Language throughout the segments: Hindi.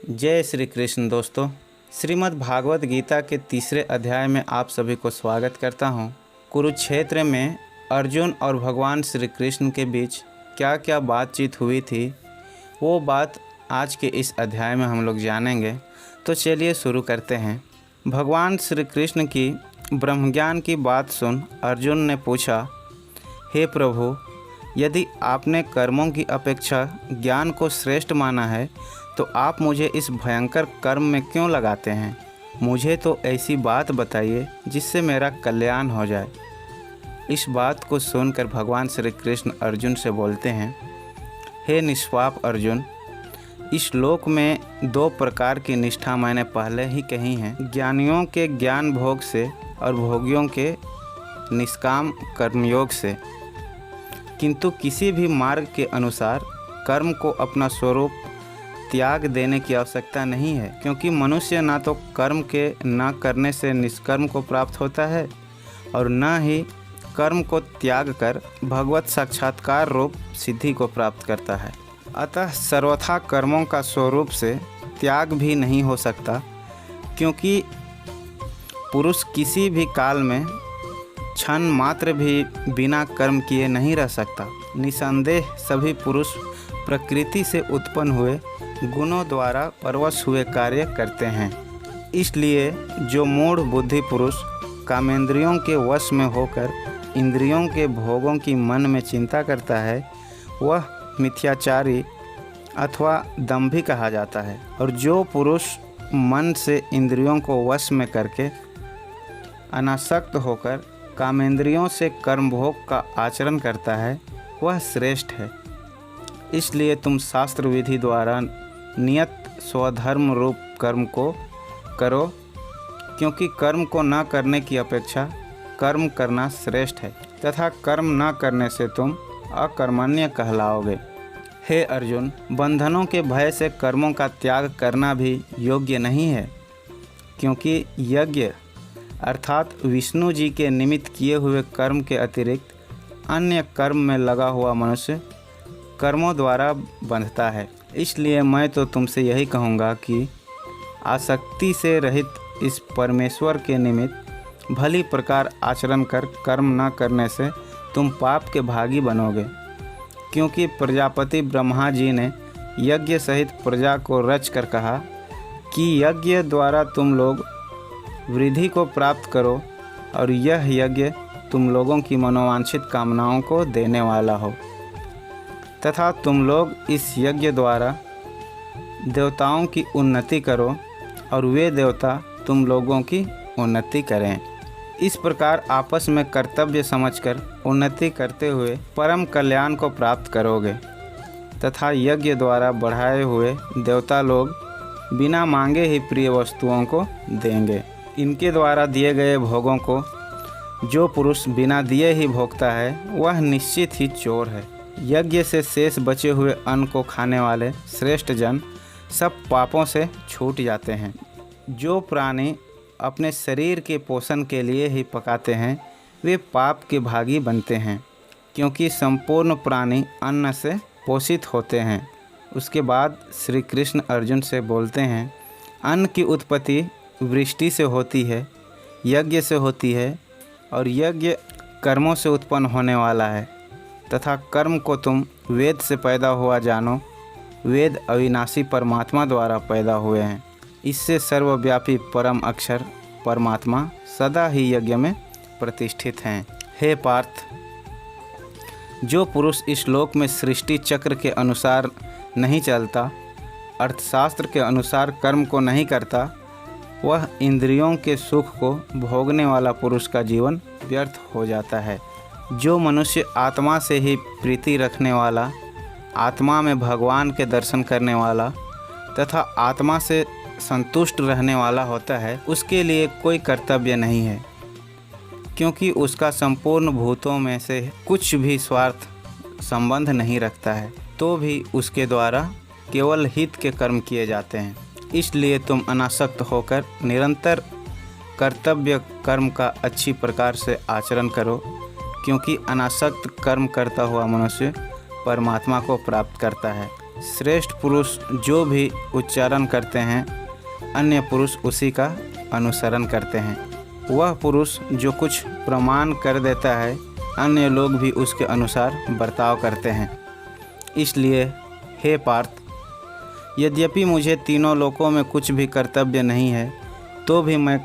जय श्री कृष्ण दोस्तों। श्रीमद् भागवत गीता के तीसरे अध्याय में आप सभी को स्वागत करता हूं। कुरुक्षेत्र में अर्जुन और भगवान श्री कृष्ण के बीच क्या क्या बातचीत हुई थी, वो बात आज के इस अध्याय में हम लोग जानेंगे। तो चलिए शुरू करते हैं। भगवान श्री कृष्ण की ब्रह्मज्ञान की बात सुन अर्जुन ने पूछा, हे प्रभु, यदि आपने कर्मों की अपेक्षा ज्ञान को श्रेष्ठ माना है तो आप मुझे इस भयंकर कर्म में क्यों लगाते हैं। मुझे तो ऐसी बात बताइए जिससे मेरा कल्याण हो जाए। इस बात को सुनकर भगवान श्री कृष्ण अर्जुन से बोलते हैं, हे निष्पाप अर्जुन, इस लोक में दो प्रकार की निष्ठा मैंने पहले ही कही है, ज्ञानियों के ज्ञान भोग से और भोगियों के निष्काम कर्मयोग से। किंतु किसी भी मार्ग के अनुसार कर्म को अपना स्वरूप त्याग देने की आवश्यकता नहीं है, क्योंकि मनुष्य ना तो कर्म के न करने से निष्कर्म को प्राप्त होता है और न ही कर्म को त्याग कर भगवत साक्षात्कार रूप सिद्धि को प्राप्त करता है। अतः सर्वथा कर्मों का स्वरूप से त्याग भी नहीं हो सकता, क्योंकि पुरुष किसी भी काल में क्षण मात्र भी बिना कर्म किए नहीं रह सकता। निसंदेह सभी पुरुष प्रकृति से उत्पन्न हुए गुणों द्वारा परवश हुए कार्य करते हैं। इसलिए जो मूढ़ बुद्धि पुरुष कामेंद्रियों के वश में होकर इंद्रियों के भोगों की मन में चिंता करता है, वह मिथ्याचारी अथवा दंभी कहा जाता है। और जो पुरुष मन से इंद्रियों को वश में करके अनासक्त होकर कामेंद्रियों से कर्म भोग का आचरण करता है, वह श्रेष्ठ है। इसलिए तुम शास्त्र विधि द्वारा नियत स्वधर्म रूप कर्म को करो, क्योंकि कर्म को न करने की अपेक्षा कर्म करना श्रेष्ठ है, तथा कर्म न करने से तुम अकर्मण्य कहलाओगे। हे अर्जुन, बंधनों के भय से कर्मों का त्याग करना भी योग्य नहीं है, क्योंकि यज्ञ अर्थात विष्णु जी के निमित्त किए हुए कर्म के अतिरिक्त अन्य कर्म में लगा हुआ मनुष्य कर्मों द्वारा बंधता है। इसलिए मैं तो तुमसे यही कहूँगा कि आसक्ति से रहित इस परमेश्वर के निमित्त भली प्रकार आचरण कर कर्म न करने से तुम पाप के भागी बनोगे। क्योंकि प्रजापति ब्रह्मा जी ने यज्ञ सहित प्रजा को रच कर कहा कि यज्ञ द्वारा तुम लोग वृद्धि को प्राप्त करो, और यह यज्ञ तुम लोगों की मनोवांछित कामनाओं को देने वाला हो, तथा तुम लोग इस यज्ञ द्वारा देवताओं की उन्नति करो और वे देवता तुम लोगों की उन्नति करें। इस प्रकार आपस में कर्तव्य समझकर उन्नति करते हुए परम कल्याण को प्राप्त करोगे, तथा यज्ञ द्वारा बढ़ाए हुए देवता लोग बिना मांगे ही प्रिय वस्तुओं को देंगे। इनके द्वारा दिए गए भोगों को जो पुरुष बिना दिए ही भोगता है, वह निश्चित ही चोर है। यज्ञ से शेष बचे हुए अन्न को खाने वाले श्रेष्ठ जन सब पापों से छूट जाते हैं। जो प्राणी अपने शरीर के पोषण के लिए ही पकाते हैं, वे पाप के भागी बनते हैं, क्योंकि संपूर्ण प्राणी अन्न से पोषित होते हैं। उसके बाद श्री कृष्ण अर्जुन से बोलते हैं, अन्न की उत्पत्ति वृष्टि से होती है, यज्ञ से होती है, और यज्ञ कर्मों से उत्पन्न होने वाला है, तथा कर्म को तुम वेद से पैदा हुआ जानो। वेद अविनाशी परमात्मा द्वारा पैदा हुए हैं। इससे सर्वव्यापी परम अक्षर परमात्मा सदा ही यज्ञ में प्रतिष्ठित हैं। हे पार्थ, जो पुरुष इस श्लोक में सृष्टि चक्र के अनुसार नहीं चलता, अर्थशास्त्र के अनुसार कर्म को नहीं करता, वह इंद्रियों के सुख को भोगने वाला पुरुष का जीवन व्यर्थ हो जाता है। जो मनुष्य आत्मा से ही प्रीति रखने वाला, आत्मा में भगवान के दर्शन करने वाला तथा आत्मा से संतुष्ट रहने वाला होता है, उसके लिए कोई कर्तव्य नहीं है, क्योंकि उसका संपूर्ण भूतों में से कुछ भी स्वार्थ संबंध नहीं रखता है, तो भी उसके द्वारा केवल हित के कर्म किए जाते हैं। इसलिए तुम अनासक्त होकर निरंतर कर्तव्य कर्म का अच्छी प्रकार से आचरण करो, क्योंकि अनासक्त कर्म करता हुआ मनुष्य परमात्मा को प्राप्त करता है। श्रेष्ठ पुरुष जो भी उच्चारण करते हैं अन्य पुरुष उसी का अनुसरण करते हैं। वह पुरुष जो कुछ प्रमाण कर देता है अन्य लोग भी उसके अनुसार बर्ताव करते हैं। इसलिए हे पार्थ, यद्यपि मुझे तीनों लोकों में कुछ भी कर्तव्य नहीं है तो भी मैं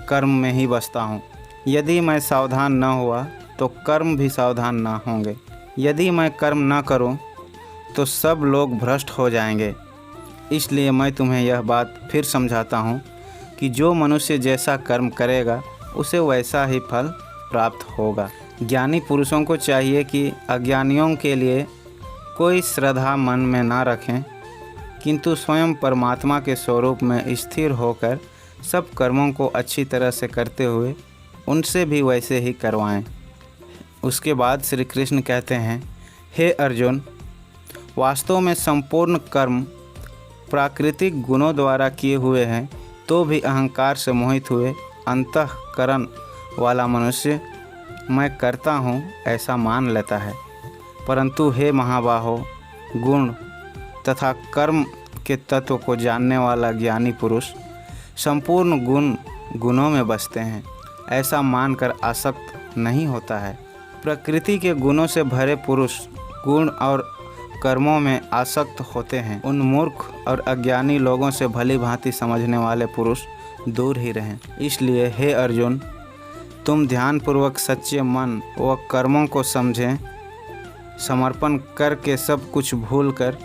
कर्म में ही बसता हूँ। यदि मैं सावधान न हुआ तो कर्म भी सावधान न होंगे। यदि मैं कर्म न करूँ तो सब लोग भ्रष्ट हो जाएंगे। इसलिए मैं तुम्हें यह बात फिर समझाता हूँ कि जो मनुष्य जैसा कर्म करेगा उसे वैसा ही फल प्राप्त होगा। ज्ञानी पुरुषों को चाहिए कि अज्ञानियों के लिए कोई श्रद्धा मन में ना रखें, किंतु स्वयं परमात्मा के स्वरूप में स्थिर होकर सब कर्मों को अच्छी तरह से करते हुए उनसे भी वैसे ही करवाएं। उसके बाद श्री कृष्ण कहते हैं, हे अर्जुन, वास्तव में संपूर्ण कर्म प्राकृतिक गुणों द्वारा किए हुए हैं तो भी अहंकार से मोहित हुए अंतःकरण वाला मनुष्य मैं करता हूँ ऐसा मान लेता है। परंतु हे महाबाहो, गुण तथा कर्म के तत्व को जानने वाला ज्ञानी पुरुष संपूर्ण गुणों में बसते हैं ऐसा मानकर आसक्त नहीं होता है। प्रकृति के गुणों से भरे पुरुष गुण और कर्मों में आसक्त होते हैं। उन मूर्ख और अज्ञानी लोगों से भली भांति समझने वाले पुरुष दूर ही रहें। इसलिए हे अर्जुन, तुम ध्यानपूर्वक सच्चे मन व कर्मों को समझें, समर्पण करके सब कुछ भूलकर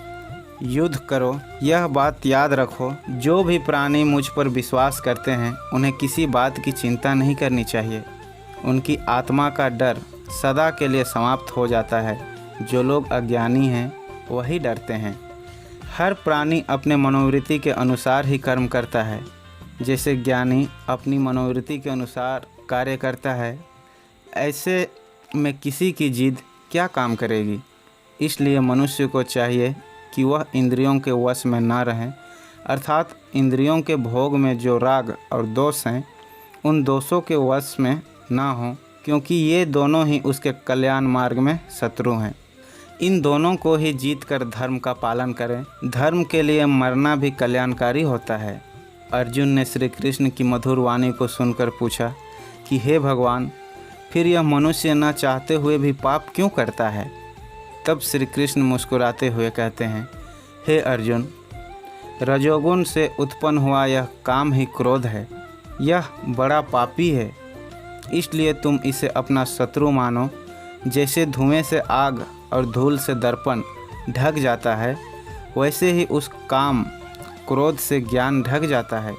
युद्ध करो। यह बात याद रखो, जो भी प्राणी मुझ पर विश्वास करते हैं उन्हें किसी बात की चिंता नहीं करनी चाहिए। उनकी आत्मा का डर सदा के लिए समाप्त हो जाता है। जो लोग अज्ञानी हैं वही डरते हैं। हर प्राणी अपने मनोवृत्ति के अनुसार ही कर्म करता है। जैसे ज्ञानी अपनी मनोवृत्ति के अनुसार कार्य करता है, ऐसे में किसी की जिद क्या काम करेगी। इसलिए मनुष्य को चाहिए कि वह इंद्रियों के वश में न रहें, अर्थात इंद्रियों के भोग में जो राग और दोष हैं उन दोषों के वश में न हों, क्योंकि ये दोनों ही उसके कल्याण मार्ग में शत्रु हैं। इन दोनों को ही जीत कर धर्म का पालन करें। धर्म के लिए मरना भी कल्याणकारी होता है। अर्जुन ने श्री कृष्ण की मधुर वाणी को सुनकर पूछा कि हे भगवान, फिर यह मनुष्य न चाहते हुए भी पाप क्यों करता है। तब श्री कृष्ण मुस्कुराते हुए कहते हैं, हे अर्जुन, रजोगुण से उत्पन्न हुआ यह काम ही क्रोध है। यह बड़ा पापी है, इसलिए तुम इसे अपना शत्रु मानो। जैसे धुएं से आग और धूल से दर्पण ढक जाता है, वैसे ही उस काम क्रोध से ज्ञान ढक जाता है।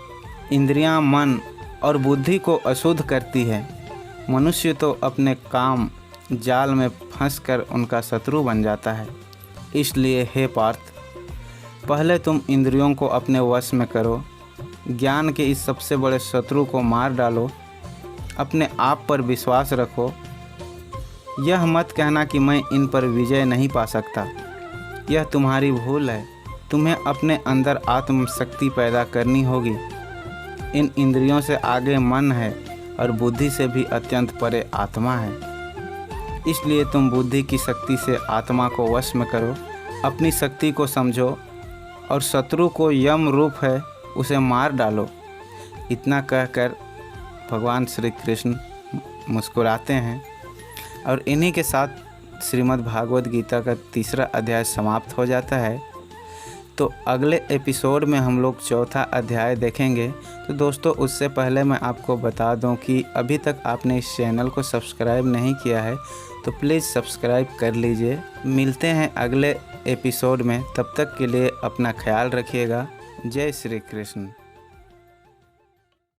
इंद्रियां, मन और बुद्धि को अशुद्ध करती है। मनुष्य तो अपने काम जाल में फंसकर उनका शत्रु बन जाता है। इसलिए हे पार्थ, पहले तुम इंद्रियों को अपने वश में करो, ज्ञान के इस सबसे बड़े शत्रु को मार डालो। अपने आप पर विश्वास रखो। यह मत कहना कि मैं इन पर विजय नहीं पा सकता। यह तुम्हारी भूल है। तुम्हें अपने अंदर आत्मशक्ति पैदा करनी होगी। इन इंद्रियों से आगे मन है और बुद्धि से भी अत्यंत परे आत्मा है। इसलिए तुम बुद्धि की शक्ति से आत्मा को वश में करो, अपनी शक्ति को समझो और शत्रु को यम रूप है उसे मार डालो। इतना कहकर भगवान श्री कृष्ण मुस्कुराते हैं और इन्हीं के साथ श्रीमद् भागवत गीता का 3रा अध्याय समाप्त हो जाता है। तो अगले एपिसोड में हम लोग 4था अध्याय देखेंगे। तो दोस्तों, उससे पहले मैं आपको बता दूं कि अभी तक आपने इस चैनल को सब्सक्राइब नहीं किया है तो प्लीज़ सब्सक्राइब कर लीजिए। मिलते हैं अगले एपिसोड में, तब तक के लिए अपना ख्याल रखिएगा। जय श्री कृष्ण।